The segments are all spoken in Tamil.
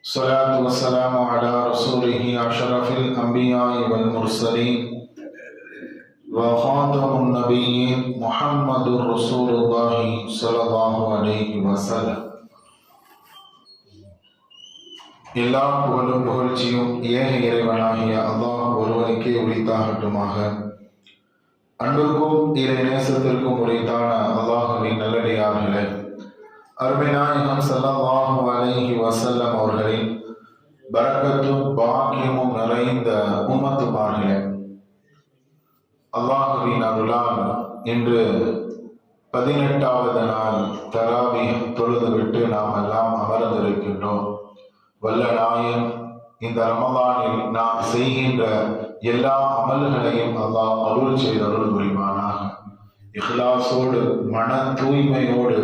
الصلاة والسلام على رسوله أشرف الأنبياء والمرسلين وخاتم النبيين محمد رسول الله صلى الله عليه وسلم. எல்லா புகழும் புகழ்ச்சியும் ஏக இறைவனாகிய அல்லாஹ் ஒருவனுக்கே உரித்தாகட்டுமாக. அன்புக்கும் இறை நேசத்திற்கும் உரித்தான அல்லாஹுவின் நல்லடியார்களே, அருமை நாயகம் ஸல்லல்லாஹு அலைஹி வஸல்லம் அவர்களின் பரக்கத்தும் பாக்கியமும் நிறைந்த உம்மத்துமார்களே, அல்லாஹுவின் அருளால் இன்று 18வது நாள் தராவீஹ் தொழுதுவிட்டு நாம் எல்லாம் அமர்ந்திருக்கின்றோம். வல்ல நாயன் இந்த ரமலானில் நாம் செய்கின்ற எல்லா அமல்களையும் அல்லாஹ் அருள் செய்தருள் புரிவானாக. இஹ்லாஸோடு மன தூய்மையோடு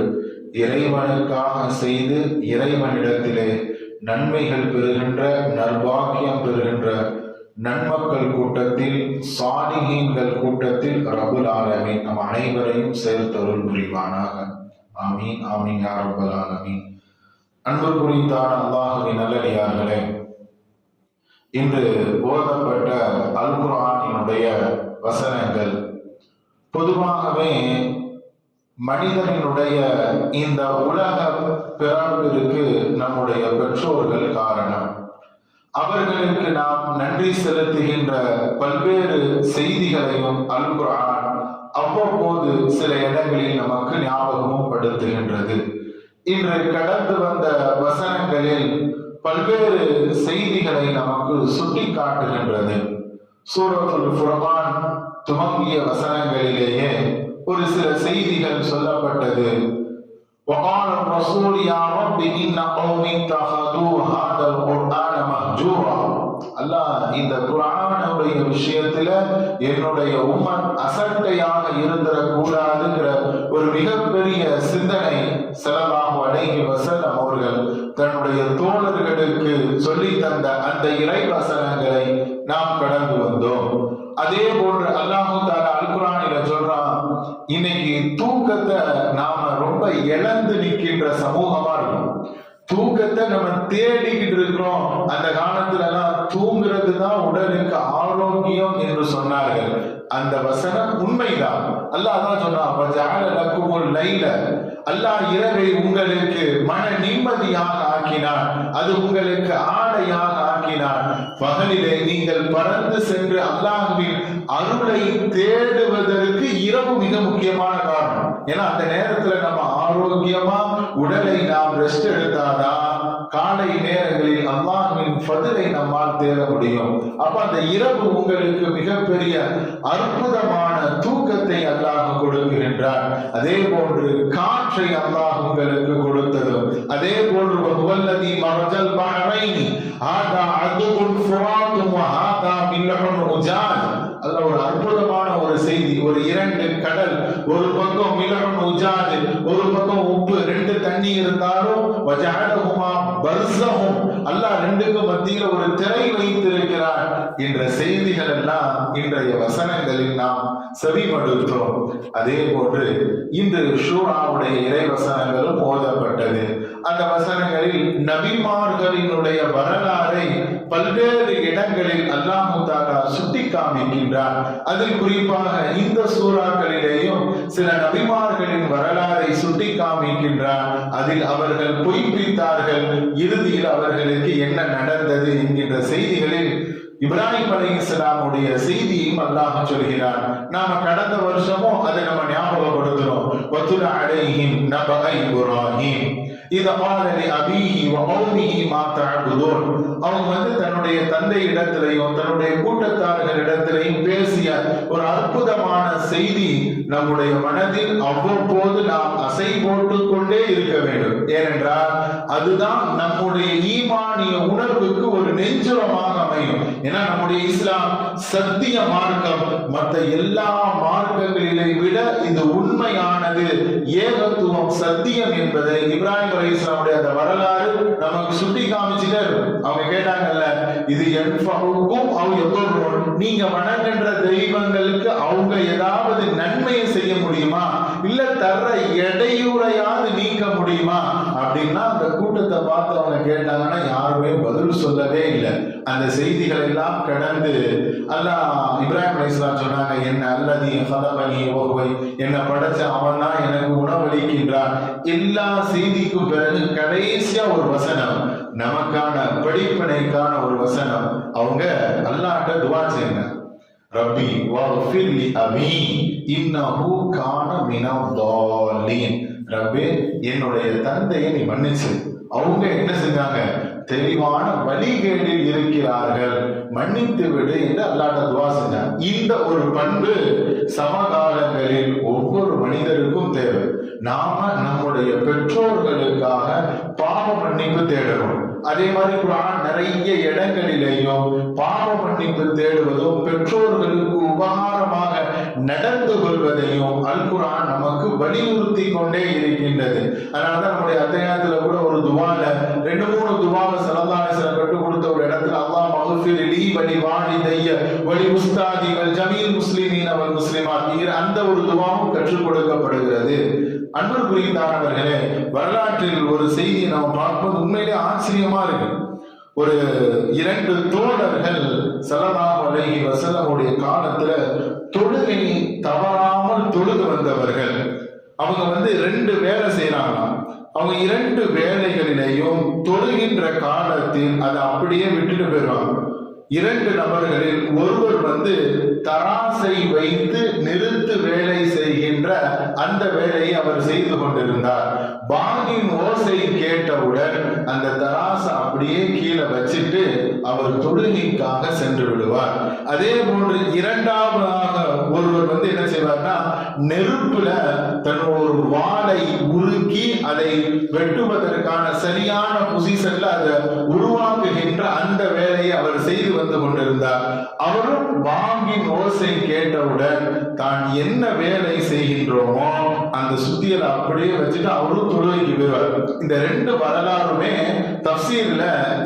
இறைவனுக்காக செய்து இறைவனிடத்திலே நன்மைகள் பெறுகின்ற நற்பாக்கியம் பெறுகின்ற நன்மக்கள் கூட்டத்தில், சாலிஹீன்கள் கூட்டத்தில் ரப்புல் ஆலமீன் நம் அனைவரையும் சேர்த்தருள் புரிவானாக. ஆமீன் ஆமீன் யா ரப்பல் ஆலமீன். அன்பு குறித்தான அல்லாஹுவின் நல்லடியார்களே, இன்று ஓதப்பட்ட அல் குர்ஆனினுடைய வசனங்கள் பொதுவாகவே மனிதனுடைய இந்த உலக பிறப்பிற்கு நம்முடைய பெற்றோர்கள் காரணம். அவர்களுக்கு நாம் நன்றி செலுத்துகின்ற பல்வேறு செய்திகளையும் அல் குர்ஆன் அவ்வப்போது சில இடங்களில் நமக்கு ஞாபகமும் படுத்துகின்றது. இன்று கடந்து வந்த வசனங்களில் பல்வேறு செய்திகளை நமக்கு சுட்டி காட்டுகின்றது. சூரத்துல் ஃபுர்கான் துவங்கிய வசனங்களிலேயே ஒரு சில செய்திகள் சொல்லப்பட்டது. وقال الرسول يا رب إن قومي اتخذوا هذا القرآن مهجورا. அல்லாஹ் இந்த குர்ஆனுடைய விஷயத்துல என்னுடைய உம்மத் அசட்டையாக இருந்திடக்கூடாதுங்கிற ஒரு மிகப்பெரிய சிந்தனை ஸல்லல்லாஹு அலைஹி வஸல்லம் அவர்கள் தன்னுடைய தோழர்களுக்கு சொல்லி தந்த அந்த இறை வசனங்களை நாம் கடந்து வந்தோம். அதே போன்று அல்லாஹ் தஆலா அல் குர்ஆனில சொல்றான், இன்னைக்கு தூக்கத்தை நாம ரொம்ப இழந்து நிற்கின்ற சமூகமா இருக்கும். தூக்கத்தை நம்ம தேடிக்கிட்டு இருக்கிறோம். அந்த காலத்துல எல்லாம் தூங்குறது தான் உடலுக்கு ஆரோக்கியம் என்று சொன்னார்கள். அந்த வசனம் உண்மைதான். அல்லாஹ் தான் சொன்னான், வஜஅல லக்குமுல் லைல, அல்லாஹ் இரவை உங்களுக்கு மன நிம்மதியாக ஆக்கினான், அது உங்களுக்கு ஆடையாக ஆக்கினான். பகலிலே நீங்கள் பறந்து சென்று அல்லாஹ்வின் அருளை தேடுவதற்கு இரவு மிக முக்கியமான காரணம். ஏன்னா அந்த நேரத்துல நம்ம ஆரோக்கியமா உடலை நாம் ரெஸ்ட் எடுத்தாதான் காலை நேரங்களில் அல்லாஹ்வின் ஃபضலை நம்மால் தேட முடியும். அப்ப அந்த இரவு உங்களுக்கு மிகப்பெரிய அற்புதமான தூக்கத்தை அல்லாஹ் கொடுக்கின்றார். அதே போன்று காற்றை அல்லாஹ் உங்களுக்கு கொடுத்ததும், அதே போன்று வல்லதி மரஜல் பஹரைனி ஹாதா அதுபுன் ஃபுராத்தும் வஹாதா மில்ஹுன் உஜாஜ். அதுல ஒரு அற்புதமான ஒரு செய்தி. ஒரு இரண்டு கடல், ஒரு பக்கம் மில்ஹுன் உஜாஜ், ஒரு பக்கம் உப்பு, ரெண்டு தண்ணி இருந்தாலும் வஜஅலஹுமா பர்ஸஹும், அல்லாஹ் ரெண்டுக்கு மத்தியில ஒரு திரை வைத்திருக்கிறார் என்ற செய்திகள் எல்லாம் இன்றைய வசனங்களில் நாம் செவிமடுத்தோம். அதே போன்று இன்று ஷூராவுடைய இறை வசனங்களும் ஓதப்பட்டது. அந்த வசனங்களில் நபிமார்களினுடைய வரலாறை பல்வேறு இடங்களில் அல்லாஹ் தஆலா சுட்டி காமிக்கின்றார். அதில் குறிப்பாக இந்த சூறாக்களிலேயும் சில நபிமார்களின் வரலாறை சுட்டி காமிக்கின்றார். அதில் அவர்கள் பொய்ப்பித்தார்கள், இறுதியில் அவர்களுக்கு என்ன நடந்தது என்கின்ற செய்திகளில் இப்ராஹிம் அலைஹிஸ்ஸலாமுடைய செய்தியும் அல்லாஹ் சொல்கிறார். நாம கடந்த வருஷமும் அதை நம்ம ஞாபகப்படுத்துறோம். வதுல அலைஹிம் நபஅ இப்ராஹிம் இத قال لأبيه وقومه ما تعبدون. அவங்க தன்னுடைய தந்தை இடத்திலையும் தன்னுடைய கூட்டத்தார்களிடத்திலையும் பேசிய ஒரு அற்புதமான செய்தி நம்முடைய மனதில் அவ்வப்போது நாம் அசை போட்டுக் கொண்டே இருக்க வேண்டும். ஏனென்றால் அதுதான் நம்முடைய ஈமானிய உணர்வுக்கு ஒரு நெஞ்சுரமாக அமையும். ஏன்னா நம்முடைய இஸ்லாம் சத்திய மார்க்கம். மற்ற எல்லா மார்க்கங்களிலே விட இது உண்மையானது, ஏகத்துவம், சத்தியம் என்பதை இப்ராஹிம் அலைஹிஸ்ஸலாமுடைய அந்த வரலாறு நமக்கு சுட்டி காமிச்சுட்டே இருக்கும். அவங்க கேட்டாங்கல்ல, இது யன்ஃபஉக்கும் அவ் யதுர்ருன், நீங்க வணங்குகின்ற தெய்வங்களுக்கு அவங்க ஏதாவது நன்மையை செய்ய முடியுமா, இல்ல தர்ற இடையூறையாவது நீக்க முடியுமா அப்படின்னா அந்த கூட்டத்தை பார்த்து அவங்க கேட்டாங்கன்னா யாருமே பதில் சொல்லவே இல்லை. அந்த செய்திகள் எல்லாம் கடந்து அல்லாஹ் இப்ராஹிம் அலைஹிஸ்ஸலாம் சொன்னாங்க, என்ன அல்லதி ஹலகனி வஹுவ, என்னை படைச்ச அவன் தான் எனக்கு உணவளிக்கின்றான். எல்லா செய்திக்கும் பிறகு கடைசியா ஒரு வசனம், நமக்கான படிப்பினைக்கான ஒரு வசனம். அவங்க அல்லாஹ்ட்ட துஆ செய்யுங்க, ரப்பி வஃபிர் லி அபி இன்னஹு கான மினல் தாலின். ரப்பே, என்னுடைய தந்தையை நீ மன்னிச்சு. அவங்க என்ன செஞ்சாங்க? தெளிவான வழிகேடில் இருக்கிறார்கள், மன்னித்து விடு என்று அல்லாஹ்ட்ட துஆ செஞ்சாங்க. இந்த ஒரு பண்பு சமகாலங்களில் ஒவ்வொரு மனிதருக்கும் தேவை. நாம நம்முடைய பெற்றோர்களுக்காக பாவ மன்னிப்பு தேடணும். அதே மாதிரி குர்ஆன் நிறைய இடங்களிலேயும் பாவ மன்னிப்பு தேடுவதும் பெற்றோர்களுக்கு உபகாரமாக நடந்து கொள்வதையும் அல் குர்ஆன் நமக்கு வலியுறுத்தி கொண்டே இருக்கின்றது. அதனாலதான் நம்முடைய அத்தியாயத்துல கூட ஒரு துவால 2-3 துவாவை ஸல்லல்லாஹு அலைஹி வஸல்லம் கற்றுக் கொடுத்த ஒரு இடத்துல அல்லாஹ் மக்ஃபிர் லீ வலி வாலிதைய வலி உஸ்தாதி வல் ஜமீல் முஸ்லிமீன வல் முஸ்லிமாத் அந்த ஒரு துவாவும் கற்றுக் கொடுக்கப்படுகிறது. அன்புக்குரியவர்களே, வரலாற்றில் ஒரு செய்தியை நாம் பார்ப்பது உண்மையிலே ஆச்சரியமா இருக்கு. ஒரு 2 தோழர்கள் ஸல்லல்லாஹு அலைஹி வஸல்லமுடைய காலத்துல தொழுகை தவறாமல் தொழுது வந்தவர்கள். அவங்க 2 வேலை செய்யறாங்களாம். அவங்க 2 வேலைகளிலேயும் தொழுகின்ற காலத்தில் அதை அப்படியே விட்டுட்டு போயிடுவாங்க. 2 நபர்களில் ஒருவர் தராசை வைத்து நிறுத்து வேலை செய்கின்ற அந்த வேலையை அவர் செய்து கொண்டிருந்தார். பாங்கின் ஓசை கேட்டவுடன் அந்த தராசை அப்படியே கீழே வச்சுட்டு அவர் தொழுகைக்காக சென்று விடுவார். அதே போன்று இரண்டாவதாக ஒருவர் என்ன செய்வார்னா, நெருப்புல தன்னோட வாளை உருக்கி அதை வெட்டுவதற்கான சரியான பொசிஷன்ல அதை உருவாக்குகின்ற அந்த வேலையை அவர் செய்து வந்து கொண்டிருந்தார். அவரும் பாங்கின் ஓசை கேட்டவுடன் தான் என்ன வேலை செய்கின்றோமோ அந்த சுத்தியலை அப்படியே வச்சுட்டு அவரும் தொழுகைக்கு போயிடுவார். இந்த 2 வரலாறுமே தஃசீர்ல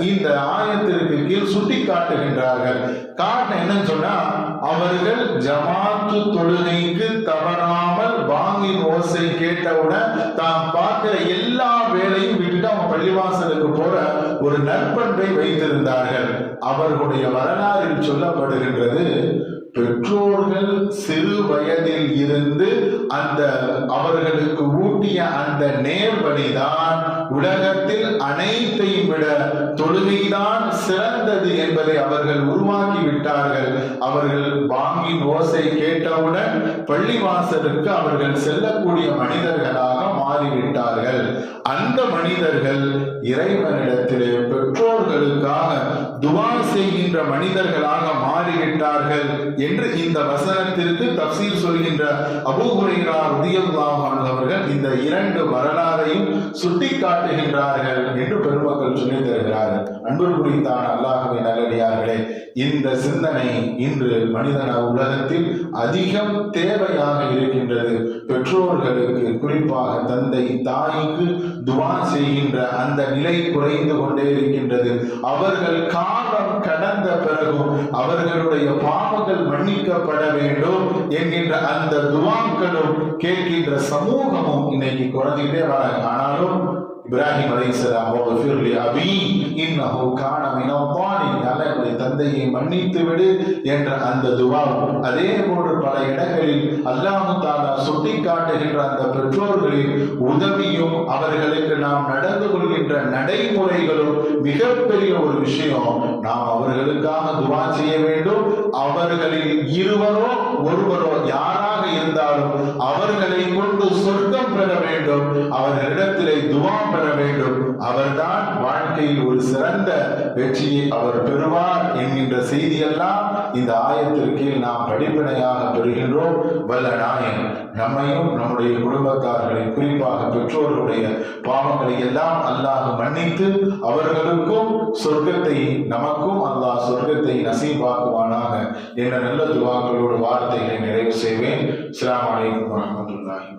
இந்த ஆயத்திற்கு கீழ் சுட்டி காட்டுகின்றார்கள். காரணம் என்னன்னு சொன்னா, அவர்கள் ஜமாத்து தொழுகைக்கு தவறாமல் பாங்கின் ஓசை கேட்டவுடன் தான் பார்க்கிற எல்லா வேலையும் விட்டுட்டு அவங்க பள்ளிவாசலுக்கு போற ஒரு நற்பண்பை வைத்திருந்தார்கள். அவர்களுடைய வரலாறில் சொல்லப்படுகின்றது, பெற்றோர்கள் சிறு வயதில் இருந்து அந்த அவர்களுக்கு ஊட்டிய அந்த நேர்வழிதான் உலகத்தில் அனைத்தையும் விட தொழுகைதான் சிறந்தது என்பதை அவர்கள் உருவாக்கி விட்டார்கள். அவர்கள் பாங்கின் ஓசை கேட்டவுடன் பள்ளிவாசலுக்கு அவர்கள் செல்லக்கூடிய மனிதர்களாக மாறிவிட்டார்கள். அந்த மனிதர்கள் இறைவனிடத்திலே பெற்றோர்களுக்காக துஆ செய்கின்ற மனிதர்களாக மாறிவிட்டார்கள் என்று இந்த வசனத்திற்கு தஃசீர் சொல்கின்ற அபூ ஹுரைரா ரலியல்லாஹு அன்ஹு அவர்கள் இந்த 2 வரலாறையும் சுட்டி காட்டுகின்றார்கள் என்று பெருமக்கள் சொல்லி தருகிறார்கள். அன்புக்குரித்தான அல்லாஹ்வின் நல்லடியார்களே, இந்த சிந்தனை இன்று மனிதன உலகத்தில் அதிகம் தேவையாக இருக்கின்றது. பெற்றோர்களுக்கு, குறிப்பாக தந்தை தாய்க்கு துஆ செய்கின்ற அந்த நிலை குறைந்து கொண்டே இருக்கின்றது. அவர்கள் காலம் கடந்த பிறகும் அவர்களுடைய பாவங்கள் மன்னிக்கப்பட வேண்டும் என்கின்ற அந்த துஆக்களும் கேட்கின்ற சமூகமும் இன்னைக்கு குறைஞ்சிட்டே வராங்க. ஆனாலும் இப்ராஹிம் அலைஹிஸ்ஸலாம் வஃபிர் லி அபி இன்னஹு கான மினல் தாலின், என்னுடைய தந்தையை மன்னித்து விடு என்ற அந்த துஆ. அதே போன்று பல இடங்களில் அல்லாஹ் தஆலா சுட்டி காட்டுகின்ற அந்த பெற்றோர்களின் உதவியும் அவர்களுக்கு நாம் நடந்து கொள்கின்ற நடைமுறைகளும் மிகப்பெரிய ஒரு விஷயம். நாம் அவர்களுக்காக துஆ செய்ய வேண்டும். அவர்களில் இருவரோ ஒருவரோ யாராக இருந்தாலும் அவர்களை கொண்டு சொர்க்கம் பெற வேண்டும், அவர்களிடத்திலே துஆ பெற வேண்டும். அவர்தான் வாழ்க்கையில் ஒரு சிறந்த வெற்றியை அவர் பெறுவார் என்கின்ற செய்தியெல்லாம் இந்த ஆயத்திற்கு நாம் படிப்பினையாக பெறுகின்றோம். வல்ல நாயன் நம்மையும் நம்முடைய குடும்பத்தார்களை, குறிப்பாக பெற்றோர்களுடைய பாவங்களை எல்லாம் அல்லாஹ் மன்னித்து அவர்களுக்கும் சொர்க்கத்தை, நமக்கும் அல்லாஹ் சொர்க்கத்தை நசீபாக்குவானாக என்ற நல்ல துஆக்களோடு வார்த்தைகளை நிறைவு செய்வேன். அஸ்ஸலாமு அலைக்கும் வரஹ்மத்துல்லாஹி